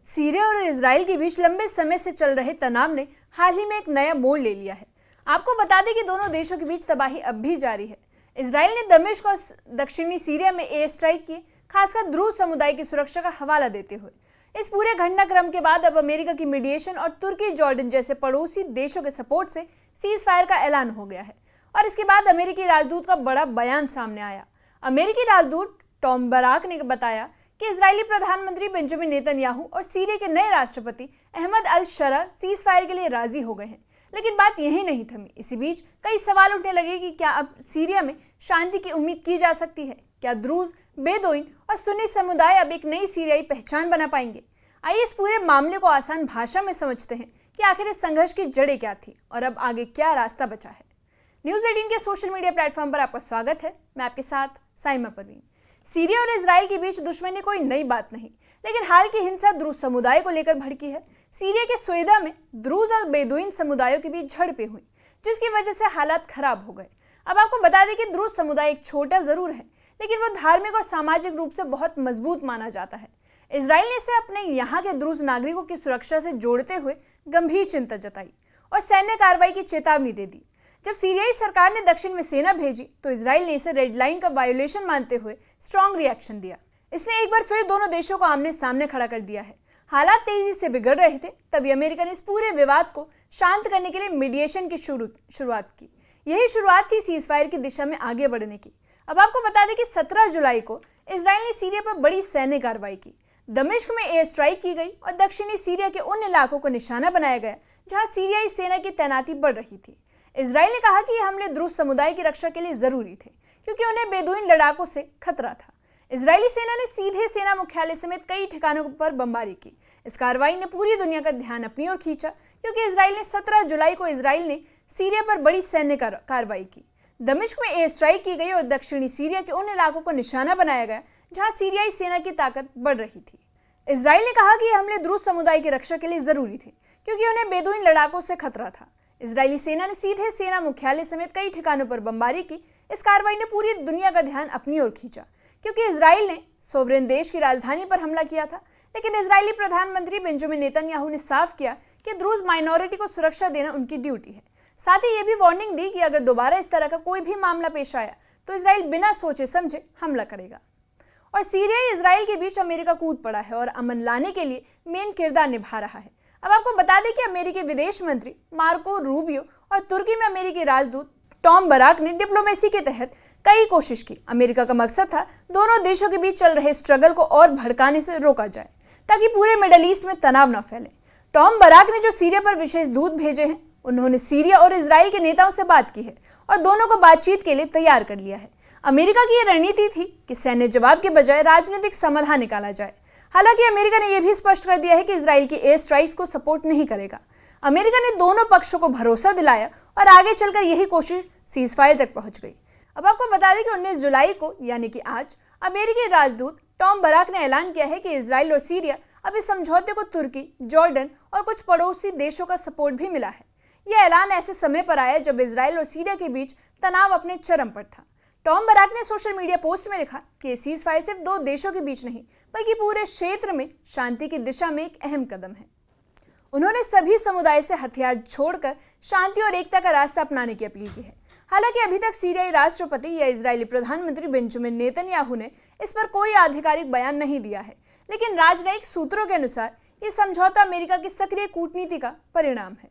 Syria और Israel के बीच लंबे समय से चल रहे तनाव ने हाल ही में एक नया मोड़ ले लिया है। आपको बता दें कि दोनों देशों के बीच तबाही अब भी जारी है। इजराइल ने दमिश्क और दक्षिणी सीरिया में एयर स्ट्राइक किए, खासकर द्रूज समुदाय की सुरक्षा का हवाला देते हुए। इस पूरे घटनाक्रम के बाद अब अमेरिका की मीडिएशन और तुर्की, जॉर्डन जैसे पड़ोसी देशों के सपोर्ट से सीज फायर का ऐलान हो गया है। और इसके बाद अमेरिकी राजदूत का बड़ा बयान सामने आया। अमेरिकी राजदूत टॉम बराक ने बताया कि इजरायली प्रधानमंत्री बेंजामिन नेतन्याहू और सीरिया के नए राष्ट्रपति अहमद अल शरा सीज फायर के लिए राजी हो गए हैं। लेकिन बात यही नहीं थमी। इसी बीच कई सवाल उठने लगे कि क्या अब सीरिया में शांति की उम्मीद की जा सकती है? क्या द्रूज, बेदोइन और सुन्नी समुदाय अब एक नई सीरियाई पहचान बना पाएंगे? आइए इस पूरे मामले को आसान भाषा में समझते हैं कि आखिर इस संघर्ष की जड़ें क्या थी और अब आगे क्या रास्ता बचा है। न्यूज़ 18 के सोशल मीडिया प्लेटफॉर्म पर आपका स्वागत है। मैं आपके साथ साइमा परवीन। सीरिया और इजराइल के बीच दुश्मनी कोई नई बात नहीं, लेकिन हाल की हिंसा द्रूज समुदाय को लेकर भड़की है। सीरिया के स्वेदा में द्रूज और बेदुइन समुदायों के बीच झड़पें हुई, जिसकी वजह से हालात खराब हो गए। अब आपको बता दें कि द्रूज समुदाय एक छोटा जरूर है, लेकिन वो धार्मिक और सामाजिक रूप से बहुत मजबूत माना जाता है। इजराइल ने इसे अपने यहाँ के द्रूज नागरिकों की सुरक्षा से जोड़ते हुए गंभीर चिंता जताई और सैन्य कार्रवाई की चेतावनी दे दी। जब सीरियाई सरकार ने दक्षिण में सेना भेजी तो इजराइल ने इसे रेड लाइन का वायोलेशन मानते हुए स्ट्रॉन्ग रिएक्शन दिया। इसने एक बार फिर दोनों देशों को आमने सामने खड़ा कर दिया है। हालात तेजी से बिगड़ रहे थे, तभी अमेरिका ने इस पूरे विवाद को शांत करने के लिए मीडिएशन की शुरुआत की। यही शुरुआत थी सीज फायर की दिशा में आगे बढ़ने की। अब आपको बता दें कि 17 जुलाई को इजराइल ने सीरिया पर बड़ी सैन्य कार्रवाई की। दमिश्क में एयर स्ट्राइक की गई और दक्षिणी सीरिया के उन इलाकों को निशाना बनाया गया जहां सीरियाई सेना की तैनाती बढ़ रही थी। इजराइल ने कहा कि ये हमले द्रूज समुदाय की रक्षा के लिए जरूरी थे, क्योंकि उन्हें बेदुइन लड़ाकों से खतरा था। इजरायली सेना ने सीधे सेना मुख्यालय समेत कई ठिकानों पर बमबारी की। इस कार्रवाई ने पूरी दुनिया का ध्यान अपनी ओर खींचा, क्योंकि इजराइल ने 17 जुलाई को इजराइल ने सीरिया पर बड़ी सैन्य कार्रवाई की। दमिश्क में एयर स्ट्राइक की गई और दक्षिणी सीरिया के उन इलाकों को निशाना बनाया गया जहां सीरियाई सेना की ताकत बढ़ रही थी। इजराइल ने कहा कि ये हमले द्रूज समुदाय की रक्षा के लिए जरूरी थे, क्योंकि उन्हें बेदुइन लड़ाकों से खतरा था। इजरायली सेना ने सीधे सेना मुख्यालय समेत कई ठिकानों पर बमबारी की। इस कार्रवाई ने पूरी दुनिया का ध्यान अपनी ओर खींचा, क्योंकि इजराइल ने सोवरेन देश की राजधानी पर हमला किया था। लेकिन इजरायली प्रधानमंत्री बेंजामिन नेतन्याहू ने साफ किया कि द्रूज माइनॉरिटी को सुरक्षा देना उनकी ड्यूटी है। साथ ही ये भी वार्निंग दी कि अगर दोबारा इस तरह का कोई भी मामला पेश आया तो इजराइल बिना सोचे समझे हमला करेगा। और सीरिया इजराइल के बीच अमेरिका कूद पड़ा है और अमन लाने के लिए मेन किरदार निभा रहा है। अब आपको बता दें कि अमेरिकी विदेश मंत्री मार्को रूबियो और तुर्की में अमेरिकी राजदूत टॉम बराक ने डिप्लोमेसी के तहत कई कोशिश की। अमेरिका का मकसद था दोनों देशों के बीच चल रहे स्ट्रगल को और भड़काने से रोका जाए, ताकि पूरे मिडल ईस्ट में तनाव न फैले। टॉम बराक ने जो सीरिया पर विशेष दूत भेजे हैं, उन्होंने सीरिया और इजराइल के नेताओं से बात की है और दोनों को बातचीत के लिए तैयार कर लिया है। अमेरिका की यह रणनीति थी कि सैन्य जवाब के बजाय राजनीतिक समाधान निकाला जाए। हालांकि अमेरिका ने यह भी स्पष्ट कर दिया है कि इजराइल की एयर स्ट्राइक्स को सपोर्ट नहीं करेगा। अमेरिका ने दोनों पक्षों को भरोसा दिलाया और आगे चलकर यही कोशिश सीज फायर तक पहुंच गई। अब आपको बता दें कि 19 जुलाई को, यानी कि आज, अमेरिकी राजदूत टॉम बराक ने ऐलान किया है कि इजराइल और सीरिया अब इस समझौते को तुर्की, जॉर्डन और कुछ पड़ोसी देशों का सपोर्ट भी मिला है। यह ऐलान ऐसे समय पर आया जब इजराइल और सीरिया के बीच तनाव अपने चरम पर था। टॉम बराक ने सोशल मीडिया पोस्ट में लिखा कि सीज फायर सिर्फ दो देशों के बीच नहीं, बल्कि पूरे क्षेत्र में शांति की दिशा में एक अहम कदम है। उन्होंने सभी समुदाय से हथियार छोड़कर शांति और एकता का रास्ता अपनाने की अपील की है। हालांकि अभी तक सीरियाई राष्ट्रपति या इजरायली प्रधानमंत्री बेंजामिन नेतन्याहू ने इस पर कोई आधिकारिक बयान नहीं दिया है, लेकिन राजनयिक सूत्रों के अनुसार ये समझौता अमेरिका की सक्रिय कूटनीति का परिणाम है।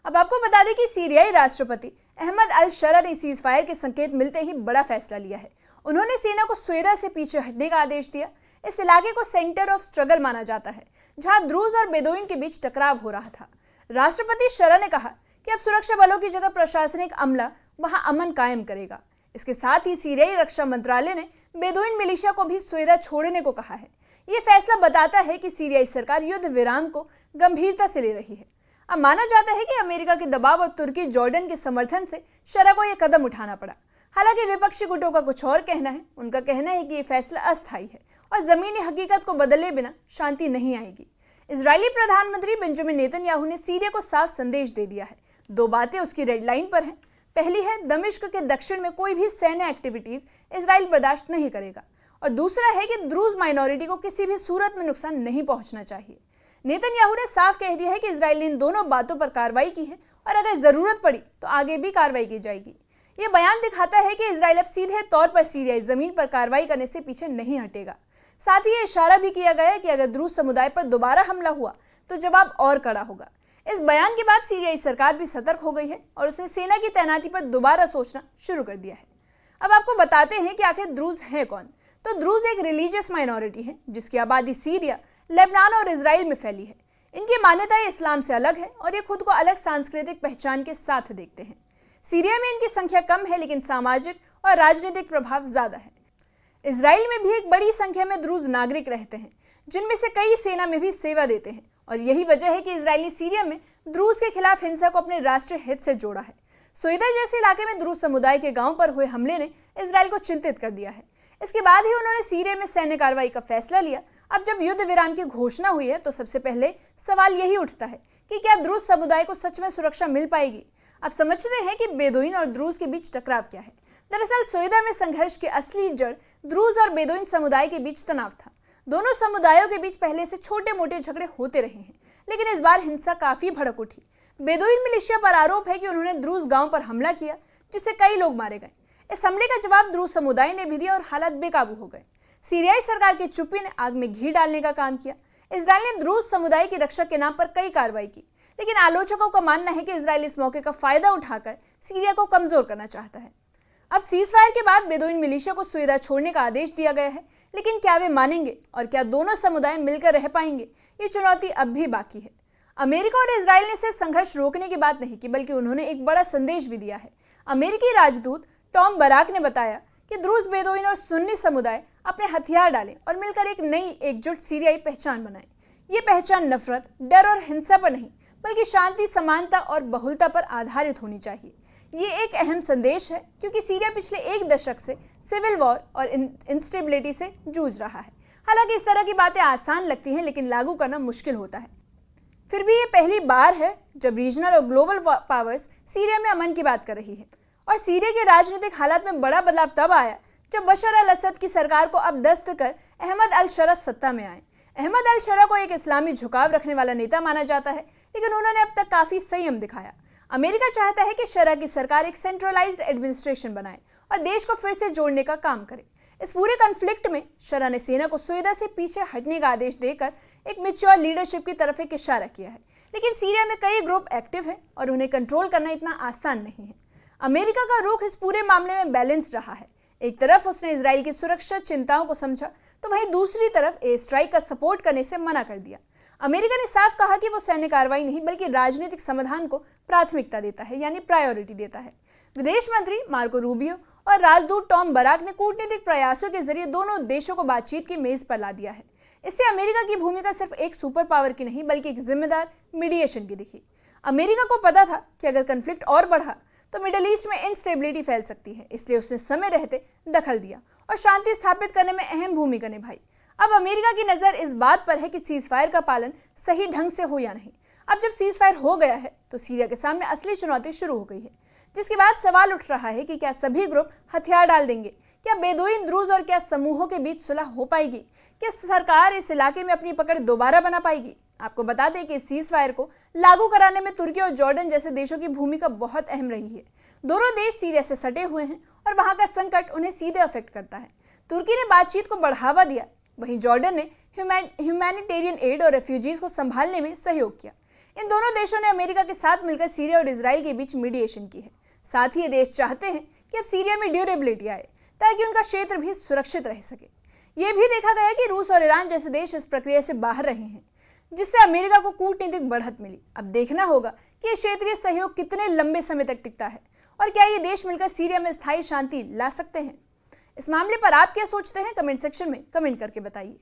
अब आपको बता दें कि सीरियाई राष्ट्रपति अहमद अल शरा ने सीज फायर के संकेत मिलते ही बड़ा फैसला लिया है। उन्होंने सेना को स्वेदा से पीछे हटने का आदेश दिया। इस इलाके को सेंटर ऑफ स्ट्रगल माना जाता है, जहां द्रूज और बेदुइन के बीच टकराव हो रहा था। राष्ट्रपति शरा ने कहा कि अब सुरक्षा बलों की जगह प्रशासनिक अमला वहां अमन कायम करेगा। इसके साथ ही सीरियाई रक्षा मंत्रालय ने बेदुइन मिलिशिया को भी स्वेदा छोड़ने को कहा है। यह फैसला बताता है कि सीरियाई सरकार युद्ध विराम को गंभीरता से ले रही है। अब माना जाता है कि अमेरिका के दबाव और तुर्की, जॉर्डन के समर्थन से शरा को यह कदम उठाना पड़ा। हालांकि विपक्षी गुटों का कुछ और कहना है। उनका कहना है कि यह फैसला अस्थायी है और जमीनी हकीकत को बदले बिना शांति नहीं आएगी। इजरायली प्रधानमंत्री बेंजामिन नेतन्याहू ने सीरिया को साफ संदेश दे दिया है। दो बातें उसकी रेड लाइन पर हैं। पहली है, दमिश्क के दक्षिण में कोई भी सैन्य एक्टिविटीज इजराइल बर्दाश्त नहीं करेगा, और दूसरा है कि द्रूज माइनॉरिटी को किसी भी सूरत में नुकसान नहीं पहुंचना चाहिए। नेतन्याहू ने साफ कह दिया है कि इजराइल ने इन दोनों बातों पर कार्रवाई की है और अगर जरूरत पड़ी तो आगे भी कार्रवाई की जाएगी। ये बयान दिखाता है कि इजराइल अब सीधे तौर पर सीरियाई जमीन पर कार्रवाई करने से पीछे नहीं हटेगा। साथ ही ये इशारा भी किया गया है कि अगर द्रूज समुदाय पर दोबारा हमला हुआ तो जवाब और कड़ा होगा। इस बयान के बाद सीरियाई सरकार भी सतर्क हो गई है और उसने सेना की तैनाती पर दोबारा सोचना शुरू कर दिया है। अब आपको बताते हैं कि आखिर द्रूज है कौन। तो द्रूज एक रिलीजियस माइनॉरिटी है जिसकी आबादी सीरिया, लेबनान और इजराइल में फैली है। इनकी मान्यताएं इस्लाम से अलग है और ये खुद को अलग सांस्कृतिक पहचान के साथ देखते हैं। सीरिया में इनकी संख्या कम है लेकिन सामाजिक और राजनीतिक प्रभाव ज्यादा है। इजराइल में भी एक बड़ी संख्या में द्रूज नागरिक रहते हैं जिनमें से कई सेना में भी सेवा देते हैं और यही वजह है कि इजराइल ने सीरिया में द्रूज के खिलाफ हिंसा को अपने राष्ट्रीय हित से जोड़ा है। सोइदा जैसे इलाके में द्रूज समुदाय के गांव पर हुए हमले ने इजराइल को चिंतित कर दिया है। इसके बाद ही उन्होंने सीरिया में सैन्य कार्रवाई का फैसला लिया। अब जब युद्ध विराम की घोषणा हुई है तो सबसे पहले सवाल यही उठता है कि क्या द्रूज समुदाय को सच में सुरक्षा मिल पाएगी। अब समझते हैं कि बेदुइन और द्रूज के बीच टकराव क्या है। दरअसल सोइदा में संघर्ष की असली जड़ द्रूज और बेदुइन समुदाय के बीच तनाव था। दोनों समुदायों के बीच पहले से छोटे मोटे झगड़े होते रहे हैं लेकिन इस बार हिंसा काफी भड़क उठी। बेदुइन मिलिशिया पर आरोप है कि उन्होंने द्रूज गांव पर हमला किया जिससे कई लोग मारे गए। इस हमले का जवाब द्रूज समुदाय ने भी दिया और हालात बेकाबू हो गए। सीरियाई सरकार की चुप्पी ने आग में घी डालने का काम किया। इजराइल ने द्रूज समुदाय की रक्षा के नाम पर कई कार्रवाई की लेकिन आलोचकों का मानना है कि इजराइल इस मौके का फायदा उठाकर सीरिया को कमजोर करना चाहता है। अब सीजफायर के बाद बेदुइन मिलिशिया को सोइदा छोड़ने का आदेश दिया गया है लेकिन क्या वे मानेंगे और क्या दोनों समुदाय मिलकर रह पाएंगे, ये चुनौती अब भी बाकी है। अमेरिका और इजराइल ने सिर्फ संघर्ष रोकने की बात नहीं की बल्कि उन्होंने एक बड़ा संदेश भी दिया है। अमेरिकी राजदूत टॉम बराक ने बताया कि द्रूज, बेदुइन और सुन्नी समुदाय अपने हथियार डालें और मिलकर एक नई एकजुट सीरियाई पहचान बनाएं। ये पहचान नफरत, डर और हिंसा पर नहीं बल्कि शांति, समानता और बहुलता पर आधारित होनी चाहिए। ये एक अहम संदेश है क्योंकि सीरिया पिछले एक दशक से सिविल वॉर और इंस्टेबिलिटी से जूझ रहा है। हालांकि इस तरह की बातें आसान लगती हैं लेकिन लागू करना मुश्किल होता है। फिर भी ये पहली बार है जब रीजनल और ग्लोबल पावर्स सीरिया में अमन की बात कर रही है और सीरिया के राजनीतिक हालात में बड़ा बदलाव तब आया जब बशर अल असद की सरकार को अब दस्त कर अहमद अल शरा सत्ता में आए। अहमद अल शरा को एक इस्लामी झुकाव रखने वाला नेता माना जाता है लेकिन उन्होंने अब तक काफी संयम दिखाया। अमेरिका चाहता है कि शरा की सरकार एक सेंट्रलाइज्ड एडमिनिस्ट्रेशन बनाए और देश को फिर से जोड़ने का काम करे। इस पूरे कॉन्फ्लिक्ट में शरा ने सेना को सोइदा से पीछे हटने का आदेश देकर एक मैच्योर लीडरशिप की तरफ एक इशारा किया है। लेकिन सीरिया में कई ग्रुप एक्टिव है और उन्हें कंट्रोल करना इतना आसान नहीं है। अमेरिका का रुख इस पूरे मामले में बैलेंस्ड रहा है। एक तरफ उसने इजराइल की सुरक्षा चिंताओं को समझा तो वहीं दूसरी तरफ एयर स्ट्राइक का सपोर्ट करने से मना कर दिया। अमेरिका ने साफ कहा कि वो सैन्य कार्रवाई नहीं बल्कि राजनीतिक समाधान को प्राथमिकता देता है, यानी प्रायोरिटी देता है। विदेश मंत्री मार्को रूबियो और राजदूत टॉम बराक ने कूटनीतिक प्रयासों के जरिए दोनों देशों को बातचीत की मेज पर ला दिया है। इससे अमेरिका की भूमिका सिर्फ एक सुपर पावर की नहीं बल्कि एक जिम्मेदार मीडिएशन की दिखी। अमेरिका को पता था कि अगर कॉन्फ्लिक्ट और बढ़ा तो मिडिल ईस्ट में इंस्टेबिलिटी फैल सकती है, इसलिए उसने समय रहते दखल दिया और शांति स्थापित करने में अहम भूमिका निभाई। अब अमेरिका की नजर इस बात पर है कि सीजफायर का पालन सही ढंग से हो या नहीं। अब जब सीजफायर हो गया है तो सीरिया के सामने असली चुनौती शुरू हो गई है, जिसके बाद सवाल उठ रहा है कि क्या सभी ग्रुप हथियार डाल देंगे, क्या बेदुइन, द्रूज और क्या समूहों के बीच सुलह हो पाएगी, क्या सरकार इस इलाके में अपनी पकड़ दोबारा बना पाएगी। आपको बता दें कि सीजफायर को लागू कराने में तुर्की और जॉर्डन जैसे देशों की भूमिका बहुत अहम रही है। दोनों देश सीरिया से सटे हुए हैं और वहां का संकट उन्हें सीधे अफेक्ट करता है। तुर्की ने बातचीत को बढ़ावा दिया, वहीं जॉर्डन ने ह्यूमैनिटेरियन एड और रेफ्यूजीज को संभालने में सहयोग किया। इन दोनों देशों ने अमेरिका के साथ मिलकर सीरिया और इजराइल के बीच मीडिएशन की है। साथ ही ये देश चाहते हैं कि अब सीरिया में ड्यूरेबिलिटी आए ताकि उनका क्षेत्र भी सुरक्षित रह सके। ये भी देखा गया कि रूस और ईरान जैसे देश इस प्रक्रिया से बाहर रहे हैं, जिससे अमेरिका को कूटनीतिक बढ़त मिली। अब देखना होगा कि ये क्षेत्रीय सहयोग कितने लंबे समय तक टिकता है और क्या ये देश मिलकर सीरिया में स्थायी शांति ला सकते हैं। इस मामले पर आप क्या सोचते हैं, कमेंट सेक्शन में कमेंट करके बताइए।